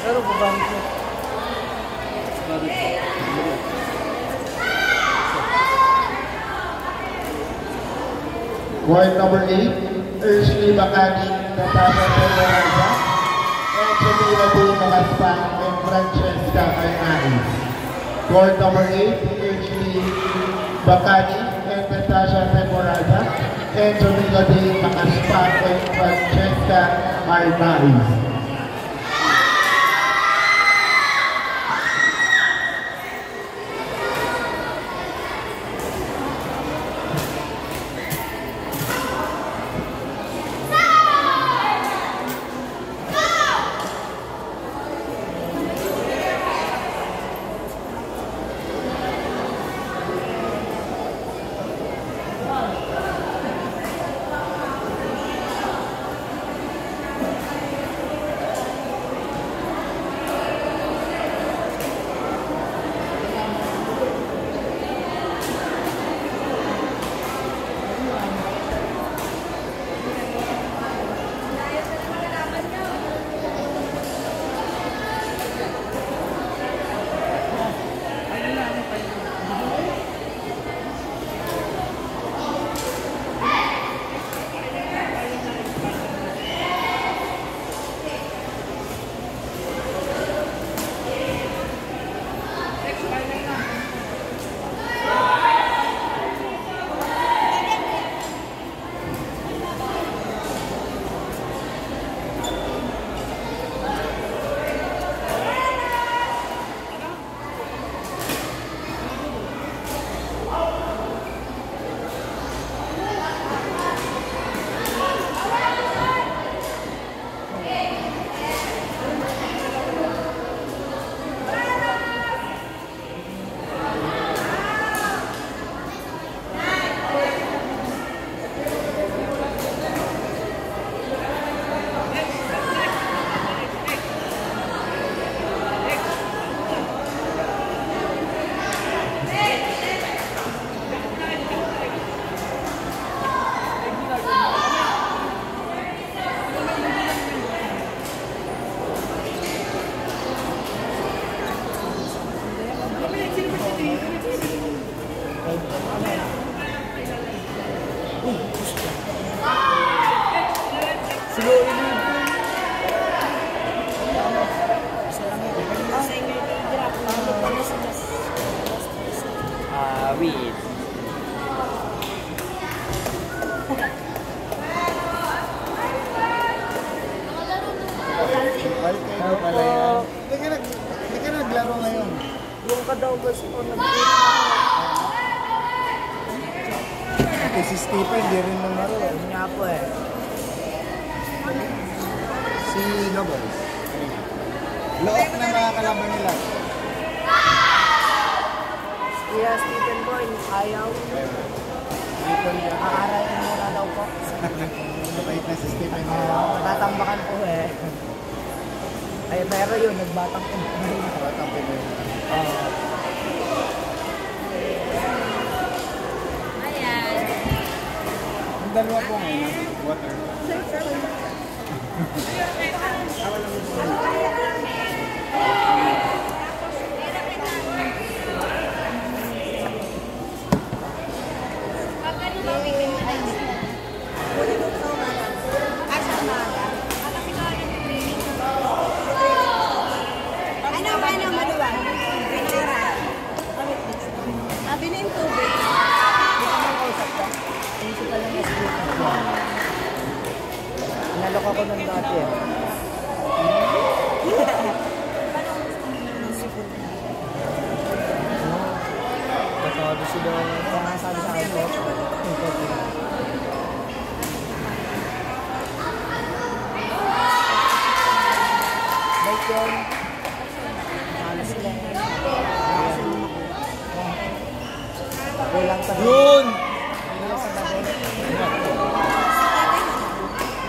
Pero babang ko. Court number 8, Ursula Bacani, Natasha Fernanda, and Jamila B. Malaspan and Francesca Arnaiz. Court number 8, Ursula Bacani and Natasha Fernanda, and Jamila B. Malaspan and Francesca Arnaiz. Wait. Hindi ka naglaro ngayon. Yung ka daw gusto ko nag-break. Si Stephen, hindi rin namaro. Yun nga po eh. Si Nobles. Look na mga kalaban nila. Kaya Stephen Boy, ayaw. Aarayin muna daw po. Mabait na si Stephen. Tatambakan po eh. Ay, pero yun, nagbatang po. Batang po yun. Ang dalawa po ngayon, water. Binin tubig. Hindi ka mang kausap ko. Hindi ka lang nasilitan ko. Nalok ako nun dati eh. Kasado sila. Kaya nga sabi sa akin. Like yun. Kasado sila. Bilang sa yun! Bilang sa bagay.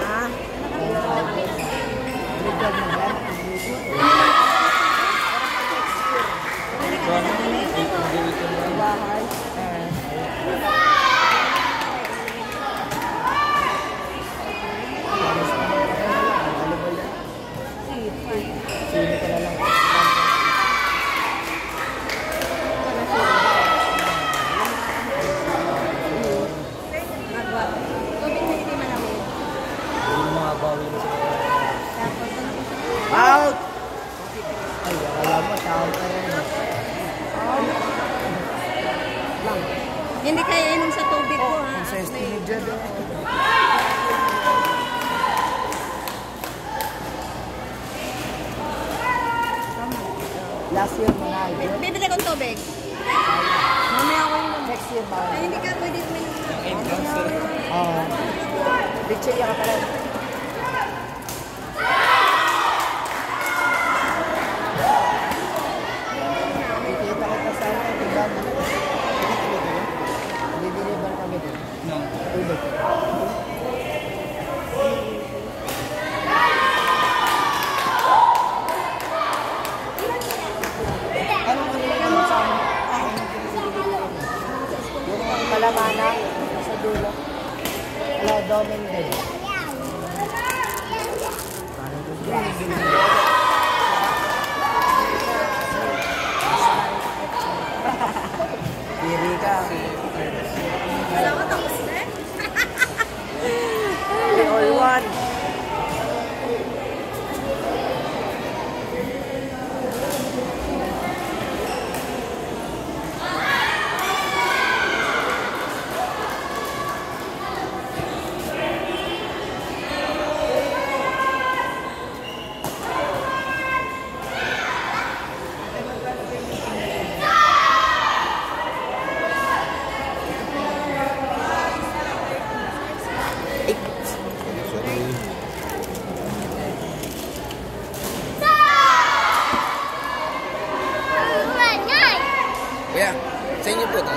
Ha? Ligad mo yan? Bahay. Sino ka Last year manalo. Bibili kong tubig. Mamaya ako yung next year ba? Ay, hindi ka pwede may... Oo. Bitcheya ka pala. Kikita kita sa ano, diba? Dideliver kami din. No. Tubig. Yung palamana sa dulo. Hello, Domingo. Diri ka. Wala ko tapos na. We all one. Kuya, sa inyo po ito?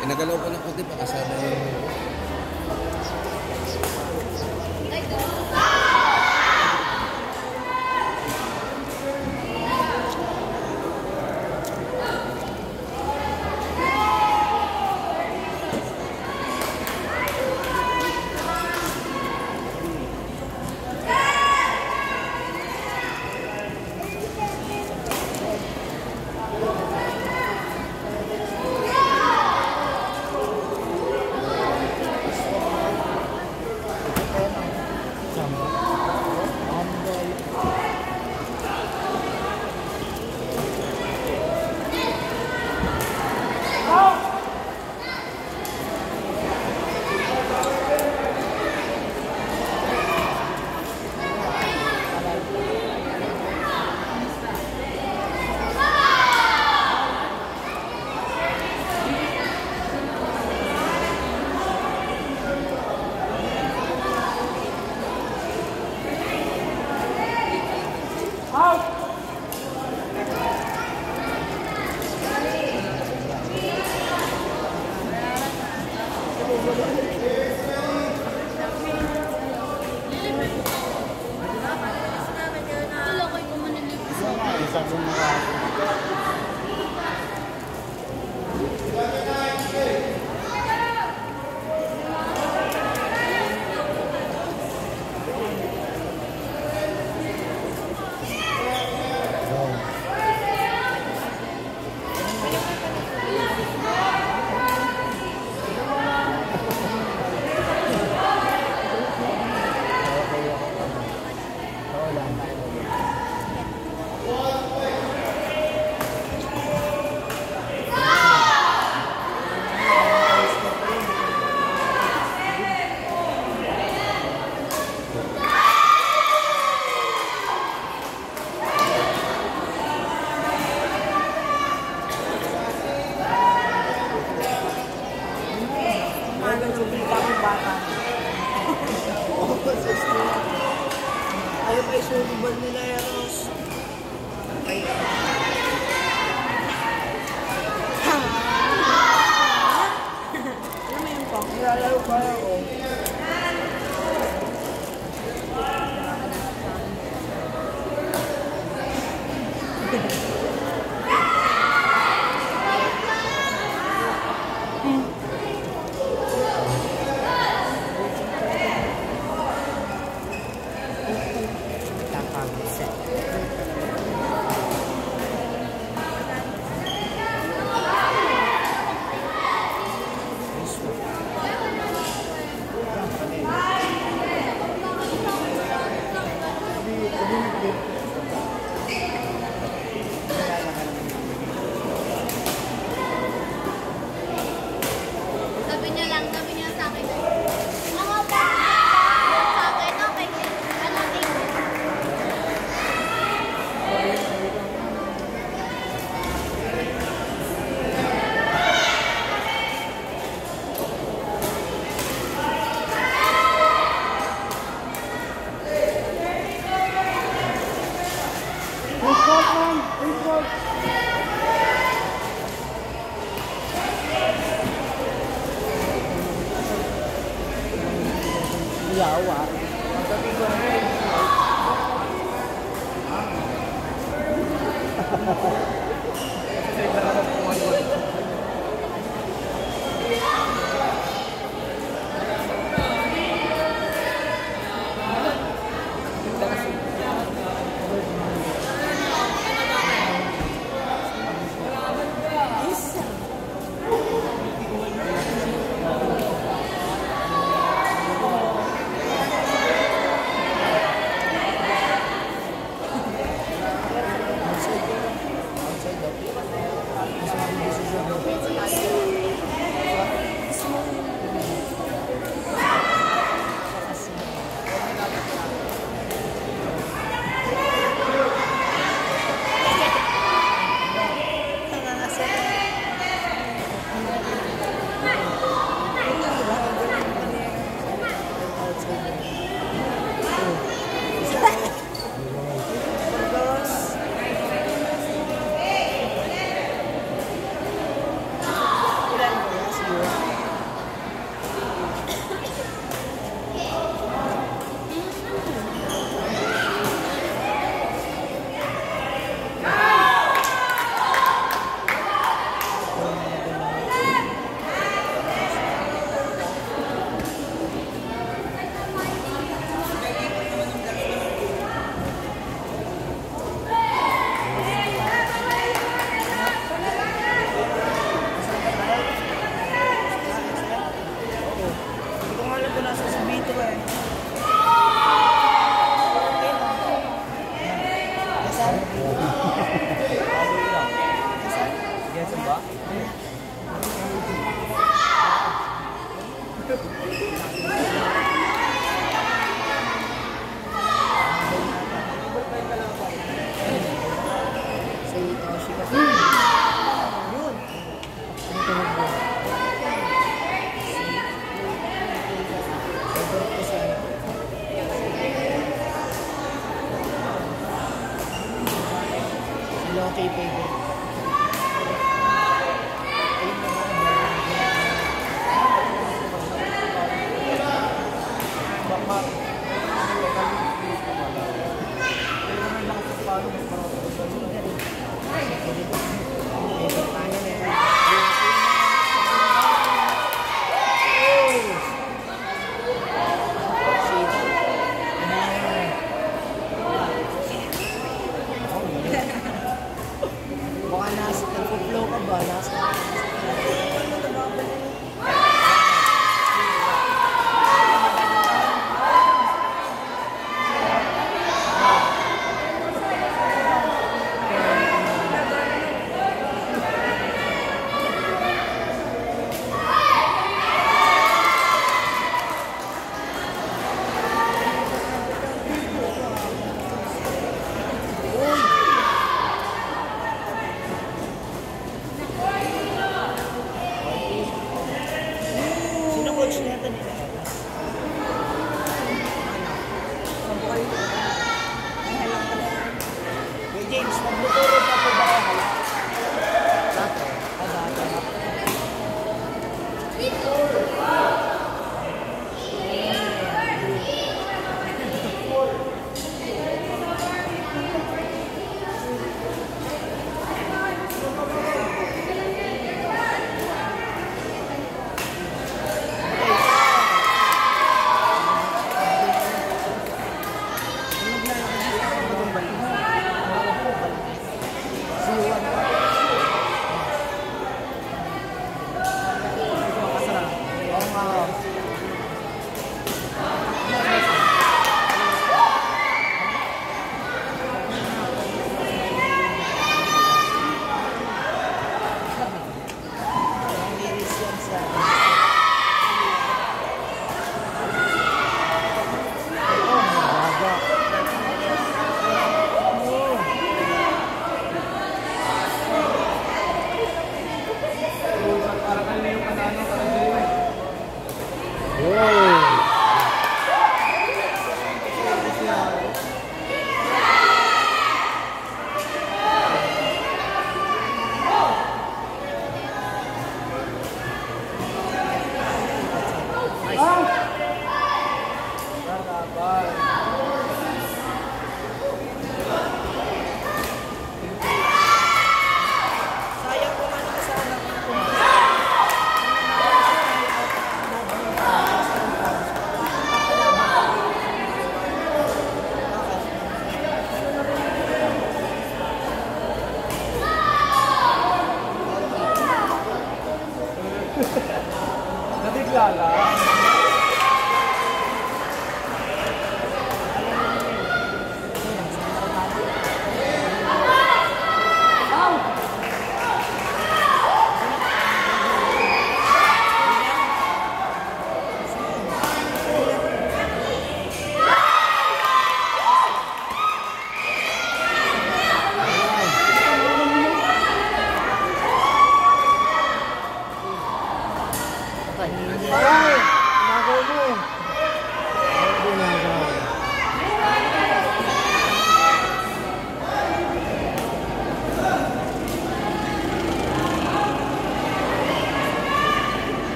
Pinagalaw ko ng kunti pa kasama yung... Ayaw pa isulubal nila Eros. Ay. Ano mo yung pang? Nilalaro pa ako. Sabi niya sa akin. Sa akin, okay. Ano, Yawa. Loki favorite.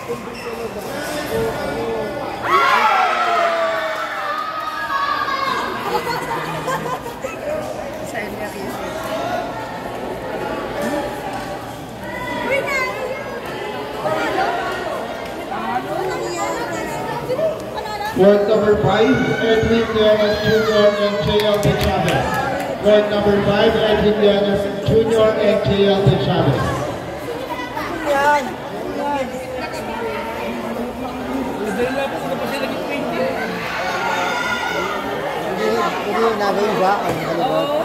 Ward number 5, Edwin Llanos Jr. and JL De Chavez. Ward number 5, Edwin Llanos Jr. and JL De Chavez. Hindi yung nagawin ba? Ang kalibot.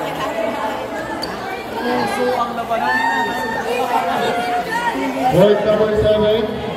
Ward number 7,